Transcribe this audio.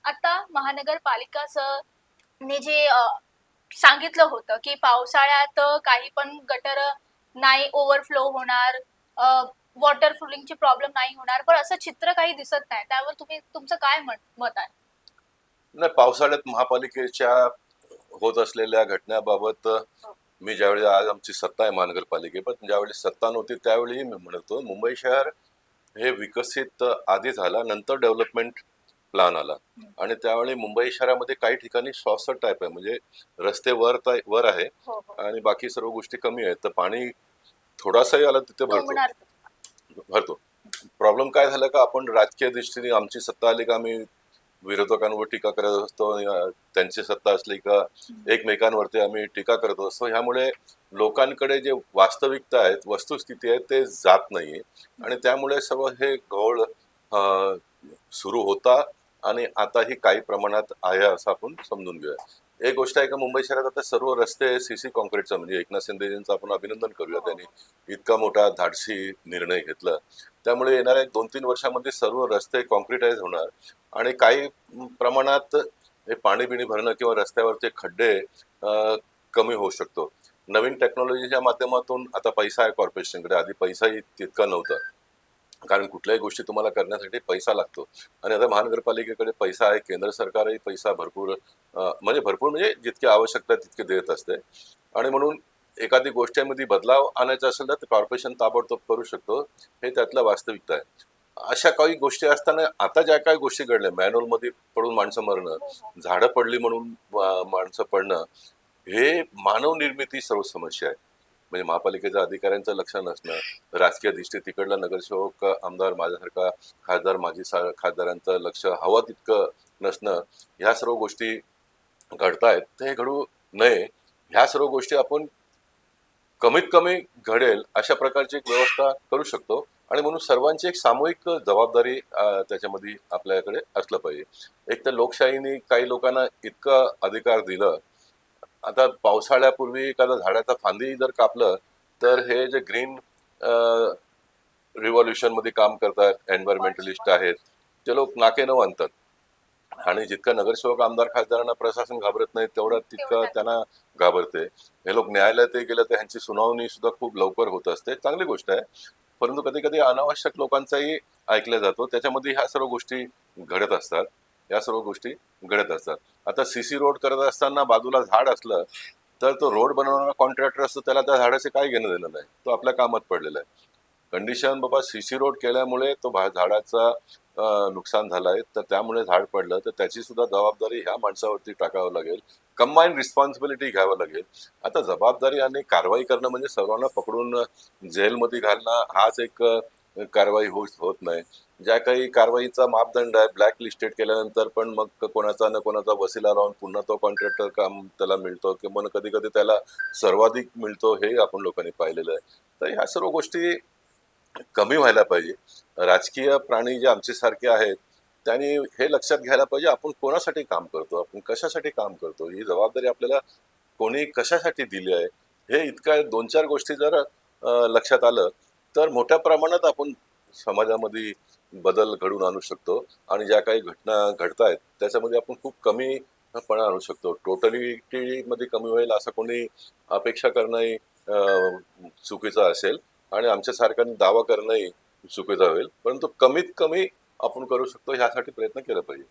आता ने जे सांगितलं होतं, की पावसाळ्यात काही पण गटर नाही ओव्हरफ्लो होणार, वॉटर फ्लोटिंगची प्रॉब्लेम नाही होणार. पण असं चित्र काही दिसत नाही. त्यावर तुमचं काय मत आहे? नाही, पावसाळ्यात महापालिकेच्या होत असलेल्या घटनाबाबत हो. मी ज्यावेळी आज आमची सत्ता आहे महानगरपालिके, पण ज्यावेळी सत्ता नव्हती त्यावेळी मी म्हणतो मुंबई शहर हे विकसित आधी झाला, नंतर डेव्हलपमेंट प्लॅन आला. हं. आणि त्यावेळी मुंबई शहरामध्ये काही ठिकाणी शॉर्टसट टाईप आहे, म्हणजे रस्ते वर आहे हो, हो. आणि बाकी सर्व गोष्टी कमी आहेत, तर पाणी थोडासाही आलं तिथे भरतो तुंबणार. भरतो प्रॉब्लेम काय झाला का आपण राजकीय दृष्टीने आमची सत्ता आली का आम्ही विरोधकांवर टीका करत असतो, त्यांची सत्ता असली का एकमेकांवरती आम्ही टीका करत असतो. ह्यामुळे लोकांकडे जे वास्तविकता आहेत, वस्तुस्थिती आहे, ते जात नाही आणि त्यामुळे सर्व हे घोळ सुरू होता आणि आताही काही प्रमाणात आहे असं आपण समजून घेऊया. एक गोष्ट आहे का मुंबई शहरात आता सर्व रस्ते सीसी कॉन्क्रीटचा, म्हणजे एकनाथ शिंदेजींचं आपण अभिनंदन करूया, हो, त्यांनी हो. इतका मोठा धाडसी निर्णय घेतला. त्यामुळे येणाऱ्या 2-3 वर्षामध्ये सर्व रस्ते कॉन्क्रिटाईज होणार आणि काही प्रमाणात हे पाणी बिणी भरणं किंवा रस्त्यावरचे खड्डे कमी होऊ शकतो. नवीन टेक्नॉलॉजीच्या माध्यमातून आता पैसा आहे कॉर्पोरेशनकडे, आधी पैसाही तितका नव्हता, कारण कुठल्याही गोष्टी तुम्हाला करण्यासाठी पैसा लागतो आणि आता महानगरपालिकेकडे पैसा आहे, केंद्र सरकारही पैसा भरपूर म्हणजे भरपूर म्हणजे जितकी आवश्यकता तितके देत असते आणि म्हणून एखादी गोष्टीमध्ये बदलाव आणायचा असेल तर कॉर्पोरेशन ताबडतोब करू शकतो. हे त्यातलं वास्तविकता आहे. अशा काही गोष्टी असताना आता ज्या काही गोष्टी घडल्या, मॅन्युअल मध्ये पडून माणसं मरणं, हो, हो. झाडं पडली म्हणून माणसं पडणं, हे मानव निर्मिती सर्व समस्या आहे. म्हणजे महापालिकेच्या अधिकाऱ्यांचं लक्ष नसणं, राजकीय दृष्टी तिकडला नगरसेवक आमदार माझ्यासारखा खासदार माजी खासदारांचं लक्ष हवं तितकं नसणं, ह्या सर्व गोष्टी घडतायत. ते घडू नये, ह्या सर्व गोष्टी आपण कमीत कमी घडेल अशा प्रकारची एक व्यवस्था करू शकतो आणि म्हणून सर्वांची एक सामूहिक जबाबदारी त्याच्यामध्ये आपल्याकडे असलं पाहिजे. एक तर लोकशाहीने काही लोकांना इतकं अधिकार दिलं. आता पावसाळ्यापूर्वी एखादा झाडाचा फांदी जर कापलं तर हे जे ग्रीन रिव्हॉल्युशन मध्ये काम करतात एन्व्हायरमेंटलिस्ट आहेत, ते लोक नाकेनऊ आणतात आणि जितकं नगरसेवक आमदार खासदारांना प्रशासन घाबरत नाही तेवढं तेवढं तितकं त्यांना. त्यांना घाबरते. हे लोक न्यायालयातही गेलं तर ह्यांची सुनावणी सुद्धा खूप लवकर होत असते, चांगली गोष्ट आहे. परंतु कधी कधी अनावश्यक लोकांचाही ऐकलं जातो, त्याच्यामध्ये ह्या सर्व गोष्टी घडत असतात. या सर्व गोष्टी घडत असतात. आता सीसी रोड करत असताना बाजूला झाड असलं तर तो रोड बनवणारा कॉन्ट्रॅक्टर असतो, त्याला त्या झाडाचे काही घेणं देणं नाही, तो आपल्या कामात पडलेला आहे. कंडिशन बाबा सीसी रोड केल्यामुळे तो झाडाचा नुकसान झालंय, तर त्यामुळे झाड पडलं तर त्याची सुद्धा जबाबदारी ह्या माणसावरती टाकावं लागेल, कंबाईन रिस्पॉन्सिबिलिटी घ्यावं लागेल. आता जबाबदारी आणि कारवाई करणं म्हणजे सर्वांना पकडून जेलमध्ये घालणं हाच एक कारवाई होत नाही. ज्या काही कारवाईचा मापदंड आहे, ब्लॅक लिस्टेड केल्यानंतर पण मग कोणाचा ना कोणाचा वसिला लावून पुन्हा तो कॉन्ट्रॅक्टर काम त्याला मिळतो किंवा कधी कधी त्याला सर्वाधिक मिळतो, हे आपण लोकांनी पाहिलेलं आहे. तर ह्या सर्व गोष्टी कमी व्हायला पाहिजे. राजकीय प्राणी जे आमचे सारखे आहेत त्यांनी हे लक्षात घ्यायला पाहिजे, आपण कोणासाठी काम करतो, आपण कशासाठी काम करतो, ही जबाबदारी आपल्याला कोणी कशासाठी दिली आहे. हे इतक्या 2-4 गोष्टी जर लक्षात आलं तर मोठ्या प्रमाणात आपण समाजामध्ये बदल घडवून आणू शकतो आणि ज्या काही घटना घडतायत त्याच्यामध्ये आपण खूप कमीपणा आणू शकतो. टोटलिटी मध्ये कमी होईल असं कोणी अपेक्षा करणंही चुकीचं असेल आणि आमच्या सारख्यांनी दावा करणंही चुकीचं होईल, परंतु कमीत कमी आपण करू शकतो ह्यासाठी प्रयत्न केला पाहिजे.